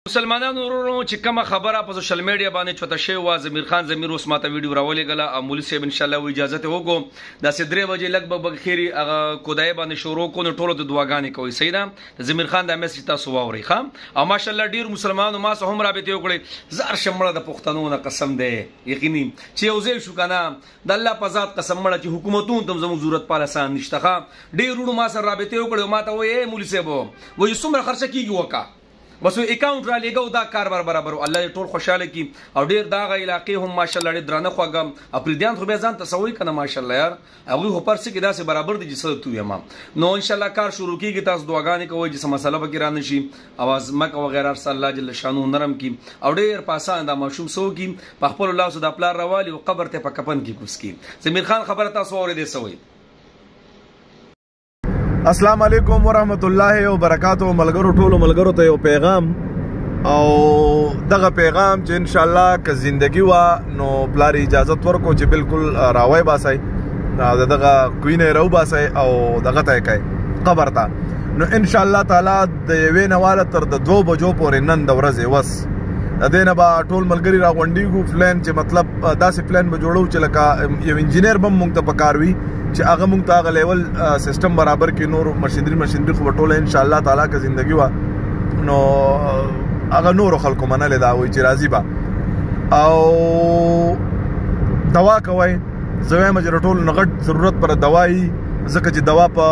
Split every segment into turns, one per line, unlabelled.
مسلمانانو ورونو چې کومه خبره په سوشل میډیا باندې چوته شوی و ضمیر خان ضمیر اوس ماته ویډیو راولېږله او مولوي صاحب ان شاء الله اجازه ته وګو داسې 3 بجې لګبګ خیری هغه کودای باندې شروع کو نو ټولو د دعاګانې کوي صحیح ده ضمیر خان د میسج تاسو واوري خام او ماشاءالله ډیر مسلمانانو ما سره هم رابطه وکړي زار شمړه د پښتنو نه قسم ده یقیني چې اوځي شو کنه د الله په ذات قسم مړه چې حکومتونو تم زموږ ضرورت پالسان نشته ډیر ورونو ما سره رابطه وکړي ماته وې مولوي صاحب وې څومره خرچه کیږي وکا بس اکاونټ را لګو دا کاربار برابر الله ټول خوشاله کی او ډیر داغه علاقې هم ماشاءالله ډیر درنه خوګم اپریدیان خو به ځان تسوي کنه ماشاءالله یار هغه هو پر څه کې داسې برابر دي چې تو یم نو ان شاء الله کار شروع کیږي تاسو دعاګانې کوئ چې مسله به کې را نشي اواز مکه وغیرہ صلی الله جل شانو نرم کی او ډیر پاسان دا مشوم سو کی په خپل الله سود خپل روالي او قبر ته په کپن کې کوس کی ضمیر خان خبره تاسو اورې دي سوي
السلام علیکم ورحمت الله وبرکاتہ ملګرو ټولو ملګرو ته یو پیغام او دغه پیغام چې ان شاء الله که زندگی وا نو بلاري اجازه ورکو چې بالکل راوي باسي دغه کوینه راو باسي او دغه ته کوي قبر ته نو ان شاء الله تعالی د یوې نواله تر د 2 بجو پورې نن د ورځې وس د دینه با ټول ملګری را غونډیږو پلان چې مطلب داسې پلان به جوړو چې لکه یو انجینیر بم مونږ ته پکاروي چې هغه مونږ ته هغه لیول سیستم برابر کې نور ماشینری خو ټوله ان شاء الله تعالی که زندگی وا نو هغه نور خلکو منل دا وي چې راضي با او دوا کوي زوی مجر ټول نغټ ضرورت پر دوايي ځکه چې دوا په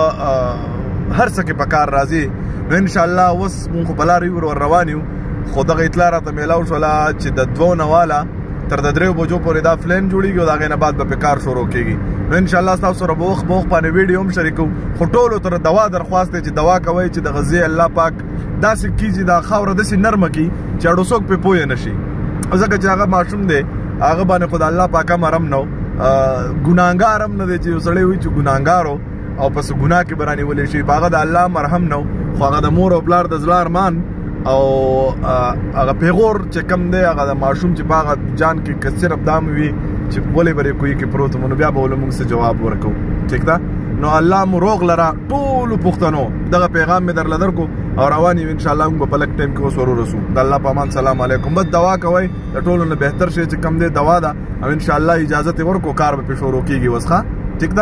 هر څه کې پکار راځي نو ان شاء الله وس مونږ په لاري ور روانیو خو دغه اطلاع راته میلاو شوله چې د 2 نواله تر د 3 بجو پورې دا پلان جوړیږي او دا غینه بعد به کار شروع کیږي نو ان شاء الله تاسو سره بوخ باندې ویډیو هم شریکو خو ټولو تر دوا درخواست چې دوا کوي چې د غزي الله پاک داسې کیږي دا خاور داسې نرمه کی چې اړو څوک په پوهه نشي ځکه چې هغه معصوم دی هغه باندې خدای الله پاک مرهم نو ګناګار هم نه دی چې وسړی وي چې ګناګارو او پس ګناه کې برانی ولې شي هغه د الله مرهم نو خو هغه د مور او بلار د زړه ارمان او هغه پیغور چې کم دی هغه د معصوم چې باغ جان کې کثیر ابدام وي چې ولې بری کوي کې پروت مونږ بیا به موږ څه جواب ورکو ٹھیک ده نو الله مو روغ لرا ټول پښتنو دغه پیغام می در لدر کو او رواني ان شاء الله موږ په لک ټایم کې وسورو رسو د الله په امان سلام علیکم بس دوا کوي د ټولو نه بهتر شي چې کم دی دوا ده او ان شاء الله اجازه ورکو کار به شروع کیږي وسخه ٹھیک ده